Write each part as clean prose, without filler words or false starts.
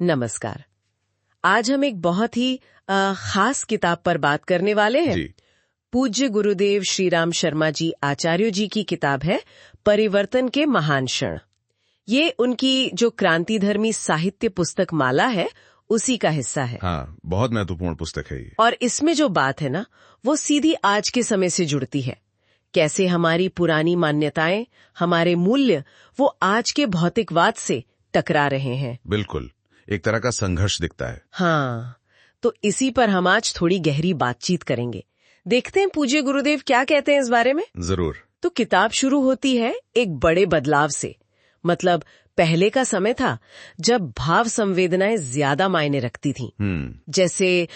नमस्कार। आज हम एक बहुत ही खास किताब पर बात करने वाले हैं। जी। पूज्य गुरुदेव श्री राम शर्मा जी आचार्य जी की किताब है परिवर्तन के महान क्षण। ये उनकी जो क्रांतिधर्मी साहित्य पुस्तक माला है उसी का हिस्सा है। हाँ, बहुत महत्वपूर्ण पुस्तक है ये। और इसमें जो बात है ना, वो सीधी आज के समय से जुड़ती है। कैसे हमारी पुरानी मान्यताएं, हमारे मूल्य, वो आज के भौतिकवाद से टकरा रहे हैं। बिल्कुल, एक तरह का संघर्ष दिखता है। हाँ, तो इसी पर हम आज थोड़ी गहरी बातचीत करेंगे। देखते हैं पूज्य गुरुदेव क्या कहते हैं इस बारे में। जरूर। तो किताब शुरू होती है एक बड़े बदलाव से। मतलब पहले का समय था जब भाव संवेदनाएं ज्यादा मायने रखती थीं। जैसे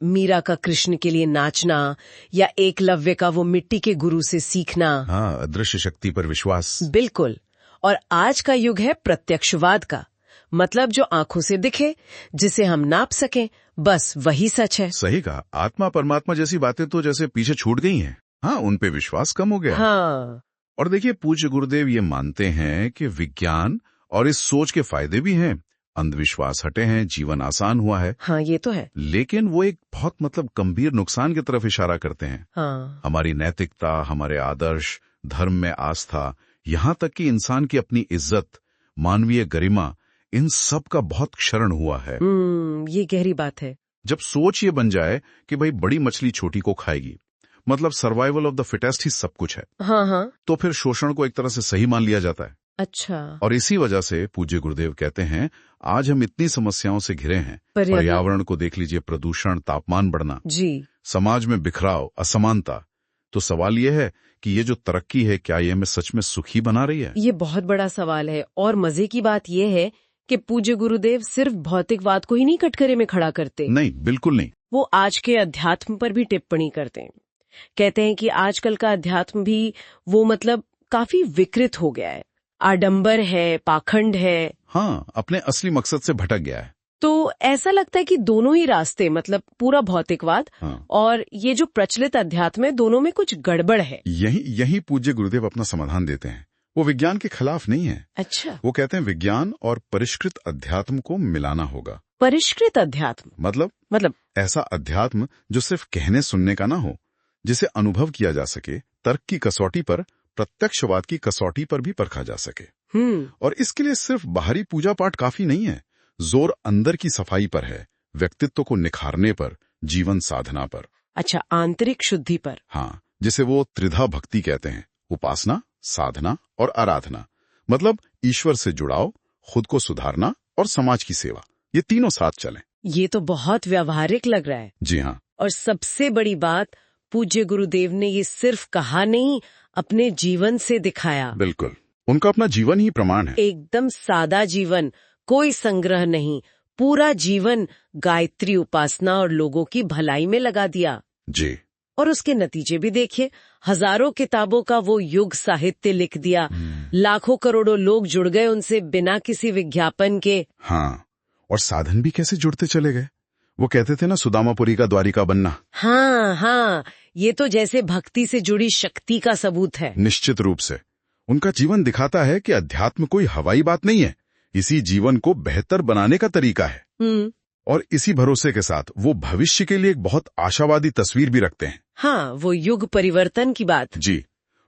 मीरा का कृष्ण के लिए नाचना या एकलव्य का वो मिट्टी के गुरु से सीखना। हाँ, अदृश्य शक्ति पर विश्वास। बिल्कुल। और आज का युग है प्रत्यक्षवाद का। मतलब जो आंखों से दिखे, जिसे हम नाप सकें, बस वही सच है। सही कहा। आत्मा परमात्मा जैसी बातें तो जैसे पीछे छूट गई हैं। हाँ, उन पे विश्वास कम हो गया। हाँ। और देखिए, पूज्य गुरुदेव ये मानते हैं कि विज्ञान और इस सोच के फायदे भी हैं। अंधविश्वास हटे हैं, जीवन आसान हुआ है। हाँ, ये तो है। लेकिन वो एक बहुत गंभीर नुकसान की तरफ इशारा करते हैं। हाँ। हमारी नैतिकता, हमारे आदर्श, धर्म में आस्था, यहाँ तक कि इंसान की अपनी इज्जत, मानवीय गरिमा, इन सब का बहुत क्षरण हुआ है। ये गहरी बात है। जब सोच ये बन जाए कि भाई बड़ी मछली छोटी को खाएगी, मतलब सर्वाइवल ऑफ द फिटेस्ट ही सब कुछ है। हाँ। तो फिर शोषण को एक तरह से सही मान लिया जाता है। अच्छा। और इसी वजह से पूज्य गुरुदेव कहते हैं आज हम इतनी समस्याओं से घिरे हैं। पर्यावरण को देख लीजिए, प्रदूषण, तापमान बढ़ना, जी, समाज में बिखराव, असमानता। तो सवाल यह है कि ये जो तरक्की है, क्या ये हमें सच में सुखी बना रही है? ये बहुत बड़ा सवाल है। और मजे की बात यह है कि पूज्य गुरुदेव सिर्फ भौतिकवाद को ही नहीं कटघरे में खड़ा करते। नहीं, बिल्कुल नहीं। वो आज के अध्यात्म पर भी टिप्पणी करते हैं। कहते हैं कि आजकल का अध्यात्म भी वो काफी विकृत हो गया है, आडंबर है, पाखंड है। हाँ, अपने असली मकसद से भटक गया है। तो ऐसा लगता है कि दोनों ही रास्ते, पूरा भौतिकवाद और ये जो प्रचलित अध्यात्म है, दोनों में कुछ गड़बड़ है। यही पूज्य गुरुदेव अपना समाधान देते हैं। वो विज्ञान के खिलाफ नहीं है। अच्छा। वो कहते हैं विज्ञान और परिष्कृत अध्यात्म को मिलाना होगा। परिष्कृत अध्यात्म मतलब ऐसा अध्यात्म जो सिर्फ कहने सुनने का ना हो, जिसे अनुभव किया जा सके, तर्क की कसौटी पर, प्रत्यक्षवाद की कसौटी पर भी परखा जा सके। और इसके लिए सिर्फ बाहरी पूजा पाठ काफी नहीं है। जोर अंदर की सफाई पर है, व्यक्तित्व को निखारने पर, जीवन साधना पर। अच्छा, आंतरिक शुद्धि पर। हाँ, जिसे वो त्रिधा भक्ति कहते हैं, उपासना, साधना और आराधना। मतलब ईश्वर से जुड़ाव, खुद को सुधारना और समाज की सेवा, ये तीनों साथ चलें। ये तो बहुत व्यावहारिक लग रहा है। जी हाँ। और सबसे बड़ी बात, पूज्य गुरुदेव ने ये सिर्फ कहा नहीं, अपने जीवन से दिखाया। बिल्कुल, उनका अपना जीवन ही प्रमाण है। एकदम सादा जीवन, कोई संग्रह नहीं, पूरा जीवन गायत्री उपासना और लोगों की भलाई में लगा दिया। जी। और उसके नतीजे भी देखिए, हजारों किताबों का वो युग साहित्य लिख दिया, लाखों करोड़ों लोग जुड़ गए उनसे बिना किसी विज्ञापन के। हाँ, और साधन भी कैसे जुड़ते चले गए। वो कहते थे ना, सुदामापुरी का द्वारिका बनना। हाँ, ये तो जैसे भक्ति से जुड़ी शक्ति का सबूत है। निश्चित रूप से उनका जीवन दिखाता है कि अध्यात्म कोई हवाई बात नहीं है, इसी जीवन को बेहतर बनाने का तरीका है। और इसी भरोसे के साथ वो भविष्य के लिए एक बहुत आशावादी तस्वीर भी रखते हैं। हाँ, वो युग परिवर्तन की बात। जी,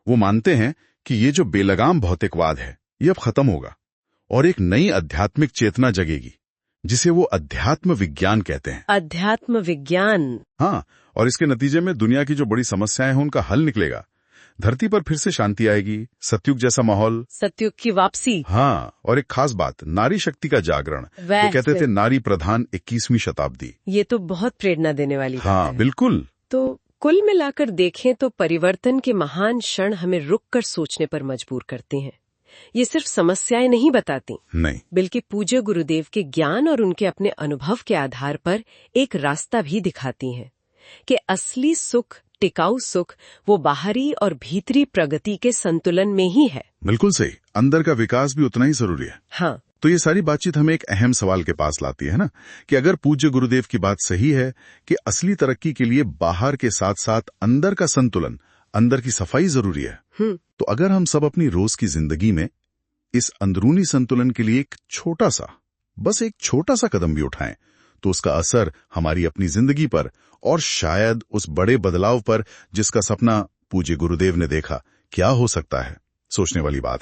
वो मानते हैं कि ये जो बेलगाम भौतिकवाद है, ये अब खत्म होगा और एक नई आध्यात्मिक चेतना जगेगी, जिसे वो अध्यात्म विज्ञान कहते हैं। अध्यात्म विज्ञान। हाँ, और इसके नतीजे में दुनिया की जो बड़ी समस्याएं हैं उनका हल निकलेगा। धरती पर फिर से शांति आएगी, सतयुग जैसा माहौल, सतयुग की वापसी। हाँ, और एक खास बात, नारी शक्ति का जागरण। वो कहते थे नारी प्रधान 21वीं शताब्दी। ये तो बहुत प्रेरणा देने वाली बात है। हाँ, बिल्कुल। तो कुल मिलाकर देखें तो परिवर्तन के महान क्षण हमें रुककर सोचने पर मजबूर करते हैं। ये सिर्फ समस्याएं नहीं बताती, नहीं, बल्कि पूज्य गुरुदेव के ज्ञान और उनके अपने अनुभव के आधार पर एक रास्ता भी दिखाती हैं कि असली सुख, टिकाऊ सुख, वो बाहरी और भीतरी प्रगति के संतुलन में ही है। बिल्कुल सही। अंदर का विकास भी उतना ही जरूरी है। हाँ। तो ये सारी बातचीत हमें एक अहम सवाल के पास लाती है ना, कि अगर पूज्य गुरुदेव की बात सही है कि असली तरक्की के लिए बाहर के साथ साथ अंदर का संतुलन, अंदर की सफाई जरूरी है, तो अगर हम सब अपनी रोज की जिंदगी में इस अंदरूनी संतुलन के लिए एक छोटा सा बस एक छोटा सा कदम भी उठाएं तो उसका असर हमारी अपनी जिंदगी पर और शायद उस बड़े बदलाव पर जिसका सपना पूज्य गुरुदेव ने देखा क्या हो सकता है। सोचने वाली बात है।